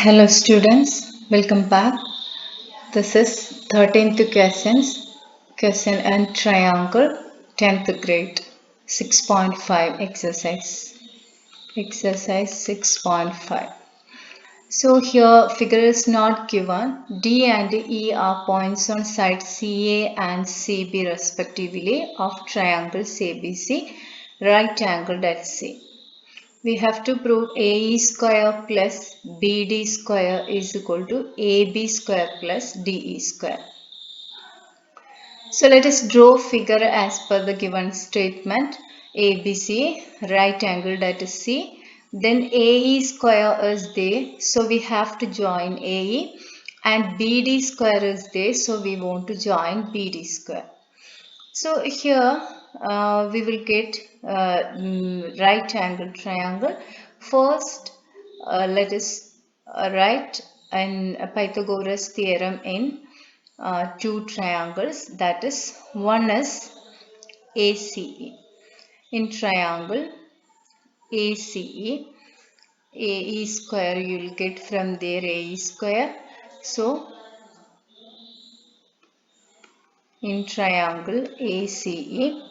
Hello students, welcome back. This is 13th question and triangle 10th grade 6.5 exercise. Exercise 6.5. So here figure is not given. D and E are points on sides CA and CB respectively of triangles ABC, right angled at C. We have to prove AE square plus BD square is equal to AB square plus DE square. So let us draw figure as per the given statement. ABC right angled at C. Then AE square is there. So we have to join AE, and BD square is there. So we want to join BD square. So here we will get right angle triangle. First, let us write an Pythagoras theorem in two triangles. That is, one is ACE. In triangle ACE, AE square you will get from there AE square. So in triangle ACE,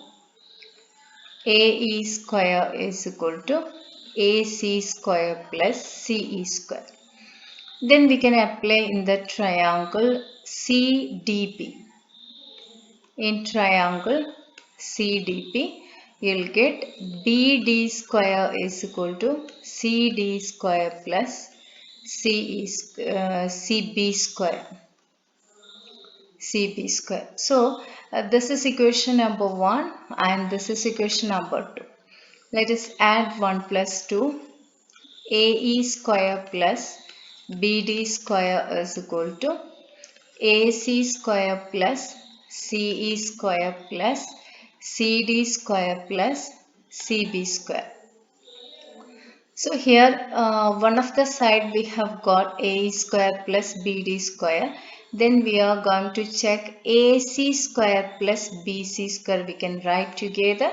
AE square is equal to AC square plus CE square. Then we can apply in the triangle CDP. In triangle CDP, you'll get BD square is equal to CD square plus CB square. CB square. So this is equation number 1 and this is equation number 2. Let us add 1 plus 2. AE square plus BD square is equal to AC square plus CE square plus CD square plus CB square. So here one of the side we have got AE square plus BD square. Then we are going to check AC square plus BC square. We can write together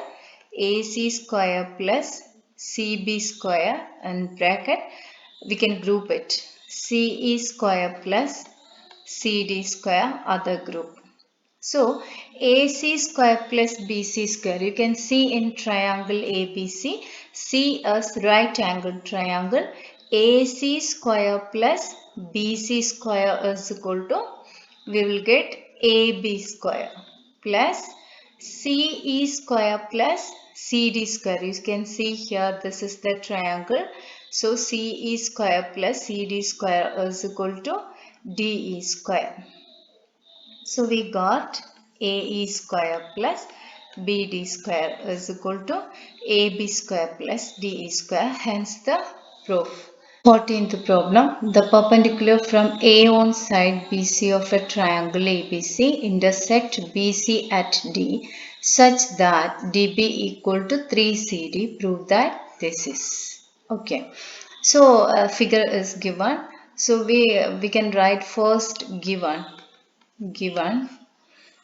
AC square plus CB square and bracket. We can group it. CE square plus CD square other group. So AC square plus BC square, you can see in triangle ABC, C as right angled triangle, AC square plus BC square is equal to, we will get AB square plus CE square plus CD square. You can see here this is the triangle. So CE square plus CD square is equal to DE square. So we got AE square plus BD square is equal to AB square plus DE square, hence the proof. 14th problem. The perpendicular from A on side BC of a triangle ABC intersect BC at D such that DB equal to 3CD. Prove that this is. Okay. So figure is given. So we can write first given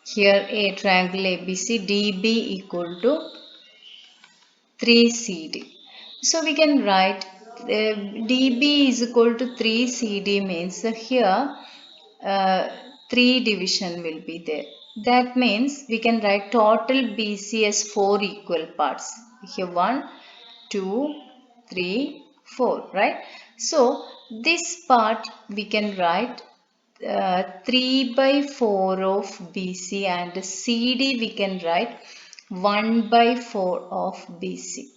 here a triangle ABC DB equal to 3CD. So we can write DB is equal to 3CD means here 3 division will be there. That means we can write total BC as 4 equal parts. Here 1, 2, 3, 4, right? So this part we can write 3 by 4 of BC, and CD we can write 1 by 4 of BC.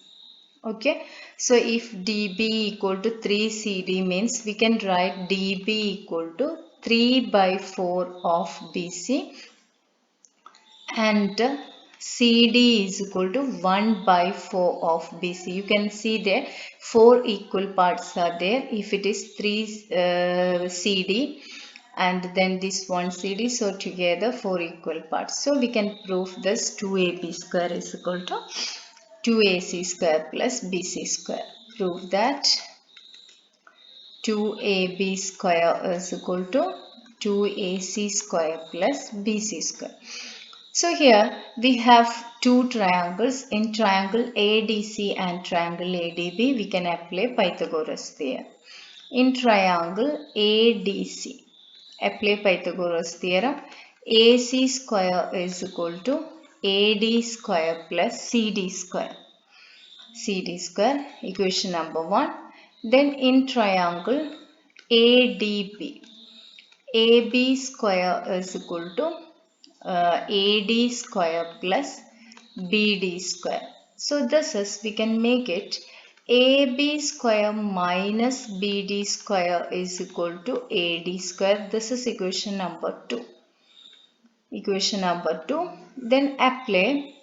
Okay, so if DB equal to 3 CD means we can write DB equal to 3 by 4 of BC, and CD is equal to 1 by 4 of BC. You can see there 4 equal parts are there if it is 3 CD and then this 1 CD, so together 4 equal parts. So we can prove this 2AB square is equal to 2AC square plus BC square. Prove that 2AB square is equal to 2AC square plus BC square. So here we have two triangles. In triangle ADC and triangle ADB we can apply Pythagoras theorem. In triangle ADC, apply Pythagoras theorem. AC square is equal to AD square plus CD square. CD square, equation number 1. Then in triangle ADB, AB square is equal to AD square plus BD square. So this is, we can make it AB square minus BD square is equal to AD square. This is equation number 2. Equation number 2. Then apply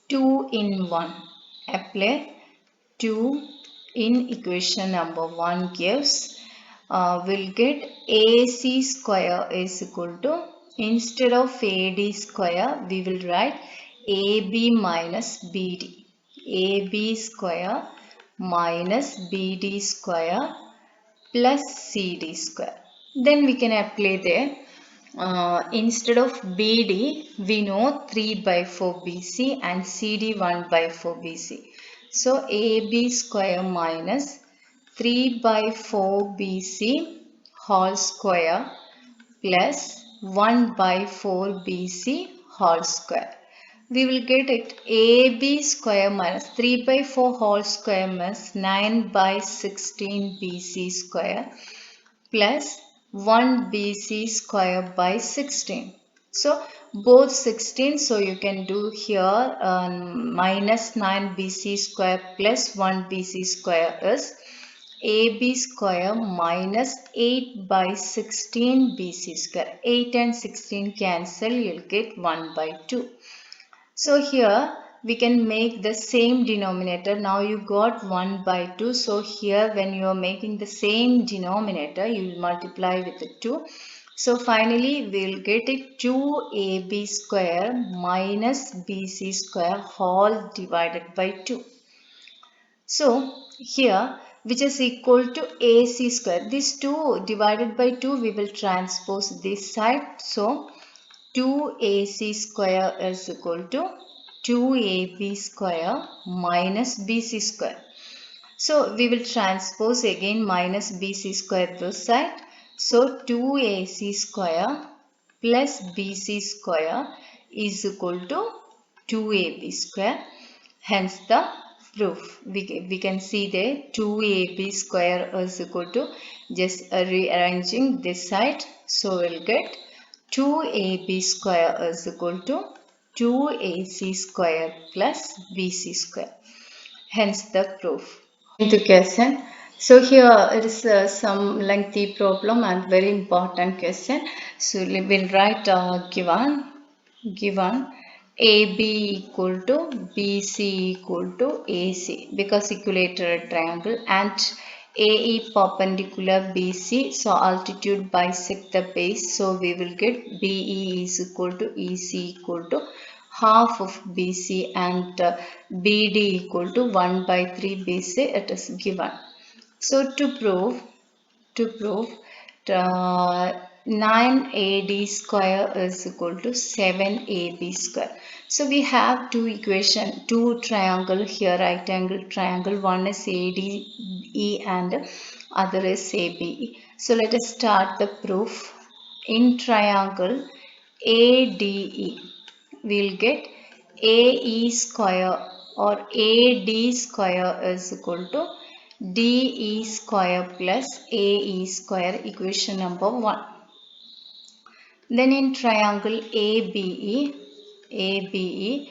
2 in 1. Apply 2 in equation number 1 gives, we'll get AC square is equal to, instead of AD square, we will write AB minus BD. AB square minus BD square plus CD square. Then we can apply there. Instead of BD, we know 3 by 4 BC and CD 1 by 4 BC. So AB square minus 3 by 4 BC whole square plus 1 by 4 BC whole square. We will get it AB square minus 3 by 4 whole square means 9 by 16 BC square plus 1 BC square by 16. So both 16, so you can do here minus 9 BC square plus 1 BC square is AB square minus 8 by 16 BC square. 8 and 16 cancel, you'll get 1 by 2. So here we can make the same denominator. Now you got 1 by 2. So here when you are making the same denominator, you will multiply with the 2. So finally we will get it 2AB square minus BC square whole divided by 2. So here, which is equal to AC square. This 2 divided by 2 we will transpose this side. So 2AC square is equal to 2AB square minus BC square. So we will transpose again minus BC square this side. So 2AC square plus BC square is equal to 2AB square. Hence the proof. We can see there 2AB square is equal to, just rearranging this side. So we'll get 2AB square is equal to 2AC square plus BC square. Hence the proof. Into question. So here it is some lengthy problem and very important question. So we will write given AB equal to BC equal to AC, because equilateral triangle, and AE perpendicular BC, so altitude bisect the base, so we will get BE is equal to EC equal to half of BC, and BD equal to 1 by 3 BC, it is given. So to prove 9AD square is equal to 7AB square. So we have two equation, two triangle here, right angle triangle. One is ADE and other is ABE. So let us start the proof. In triangle ADE, we'll get AE square or AD square is equal to DE square plus AE square, equation number 1. Then in triangle ABE, AB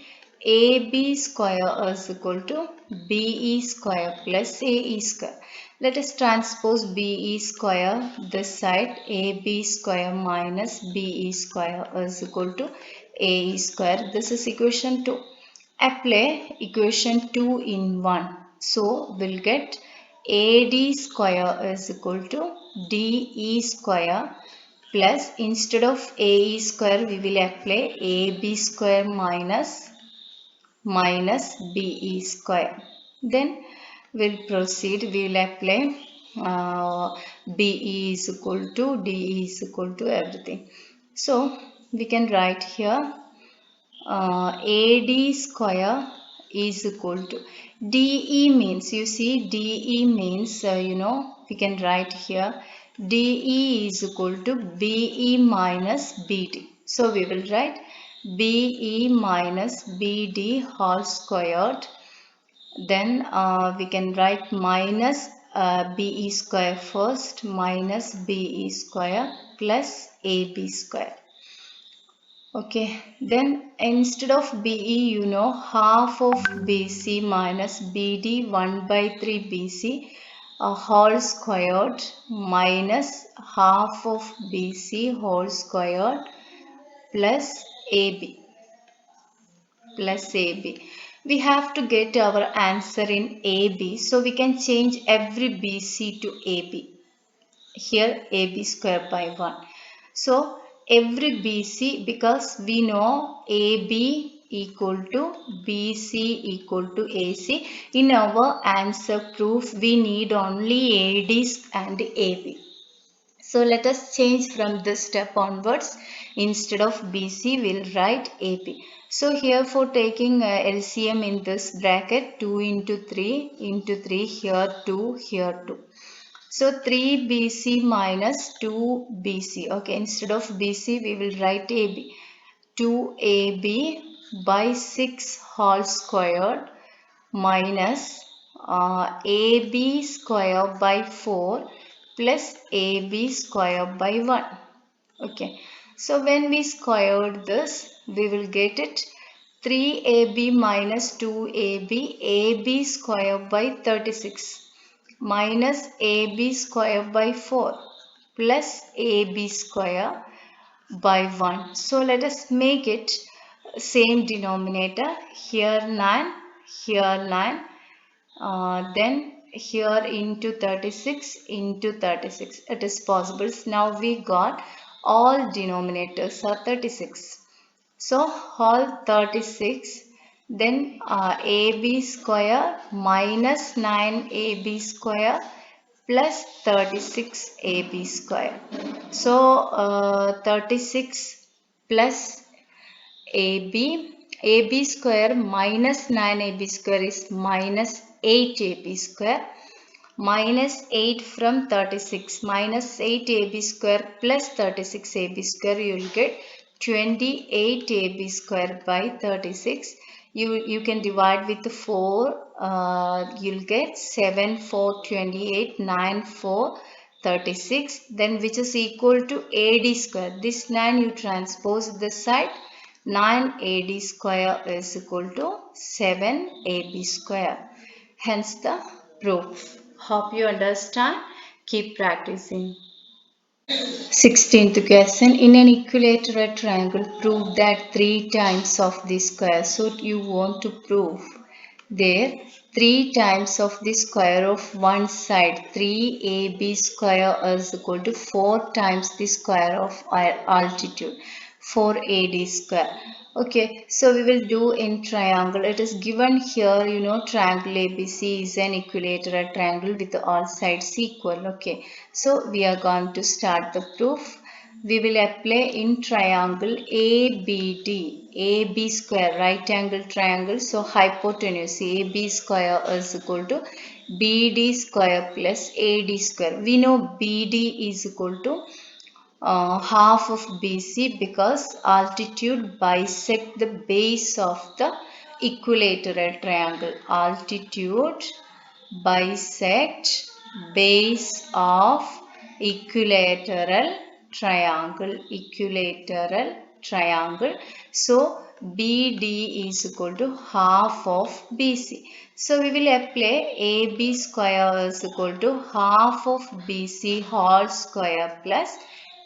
square is equal to BE square plus AE square. Let us transpose BE square this side. AB square minus BE square is equal to AE square. This is equation 2. Apply equation 2 in 1. So we'll get AD square is equal to DE square plus, instead of AE square we will apply AB square minus BE square. Then we'll proceed, we will apply BE is equal to DE is equal to everything. So we can write here AD square is equal to DE means, you see, DE means, we can write here DE is equal to BE minus BD. So we will write BE minus BD whole squared. Then we can write minus BE square first, minus BE square plus AB square. Okay, then instead of BE, half of BC minus BD 1 by 3 BC whole squared minus half of BC whole squared plus AB plus AB. We have to get our answer in AB, so we can change every BC to AB. Here AB square by 1. So every BC, because we know AB equal to BC equal to AC. In our answer proof, we need only AD and AB. So let us change from this step onwards. Instead of BC, we'll write AB. So here for taking LCM in this bracket, 2 into 3 into 3, here 2, here 2. So 3 BC minus 2 BC. Okay, instead of BC, we will write AB. 2AB by 6 whole squared minus AB square by 4 plus AB square by 1. Okay, so when we squared this, we will get it 3AB minus 2AB, AB square by 36 minus AB square by 4 plus AB square by 1. So let us make it same denominator. Here 9, here 9, then here into 36 into 36. It is possible. Now we got all denominators are 36. So whole 36, then AB square minus 9AB square plus 36 AB square. So 36 plus AB square minus 9AB square is minus 8AB square, minus 8 from 36, minus 8AB square plus 36AB square, you will get 28AB square by 36. You can divide with 4, you'll get 7, 4, 28, 9, 4, 36, then which is equal to AD square. This 9 you transpose this side, 9 AD square is equal to 7 AB square. Hence the proof. Hope you understand. Keep practicing. 16th question. In an equilateral triangle, prove that 3 times of the square. So you want to prove there 3 times of the square of one side, 3AB square is equal to 4 times the square of altitude, 4AD square. Okay, so we will do in triangle. It is given here, triangle ABC is an equilateral triangle with all sides equal. Okay, so we are going to start the proof. We will apply in triangle ABD, AB square, right angle triangle. So hypotenuse AB square is equal to BD square plus AD square. We know BD is equal to half of BC because altitude bisect the base of the equilateral triangle. Altitude bisect base of equilateral triangle. Equilateral triangle. So BD is equal to half of BC. So we will apply AB square is equal to half of BC whole square plus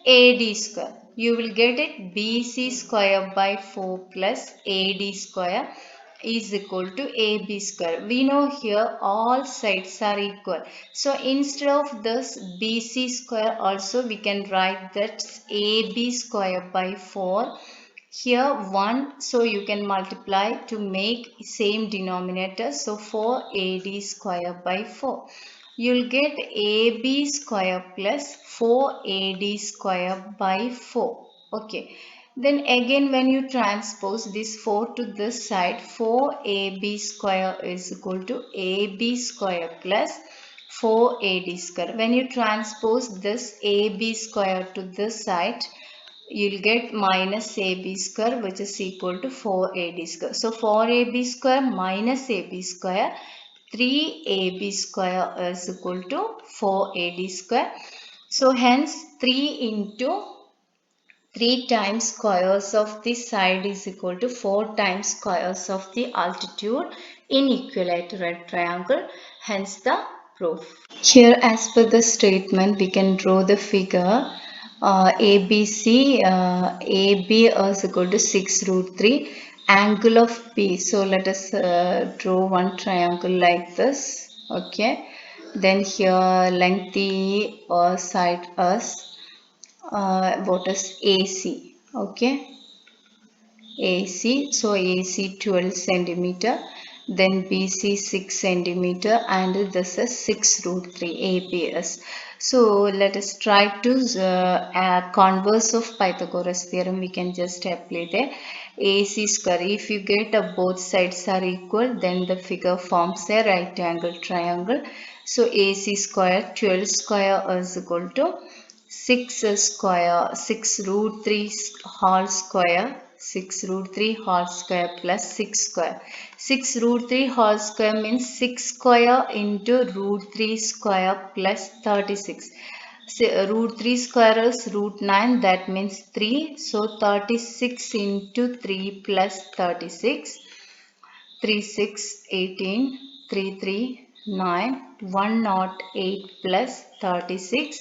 AD square. You will get it BC square by 4 plus AD square is equal to AB square. We know here all sides are equal. So instead of this BC square also we can write that AB square by 4. Here 1, so you can multiply to make same denominator. So 4AD square by 4. You'll get AB square plus 4AD square by 4. Okay. Then again when you transpose this 4 to this side, 4ab square is equal to ab square plus 4ad square. When you transpose this ab square to this side, you'll get minus ab square, which is equal to 4ad square. So 4ab square minus ab square, 3ab square is equal to 4ad square. So hence 3 into 3 times squares of the side is equal to 4 times squares of the altitude in equilateral triangle. Hence the proof. Here, as per the statement, we can draw the figure ABC. AB is equal to 6 root 3. Angle of B. So let us draw one triangle like this. Okay. Then here length E or side S. What is AC? Okay. AC, so AC 12 centimeter, then BC 6 centimeter, and this is 6 root 3 ABS. So let us try to converse of Pythagoras theorem. We can just apply the AC square. If you get both sides are equal, then the figure forms a right angle triangle. So AC square 12 square is equal to 6 square, 6 root 3 whole square, 6 root 3 whole square plus 6 square. 6 root 3 whole square means 6 square into root 3 square plus 36. So, root 3 square is root 9, that means 3. So 36 into 3 plus 36. 3 6 18 3 3 9 108 plus 36,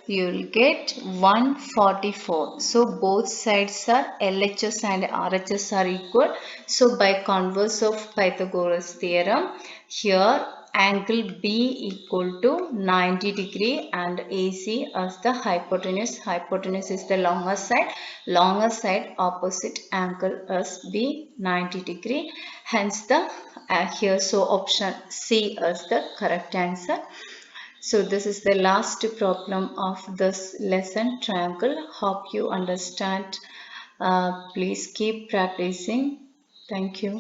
you will get 144. So both sides are LHS and RHS are equal. So by converse of Pythagoras theorem, here angle B equal to 90 degree and AC as the hypotenuse. Hypotenuse is the longer side. Longer side opposite angle is B 90 degree. Hence the here, so option C is the correct answer. So this is the last problem of this lesson, triangle. Hope you understand. Please keep practicing. Thank you.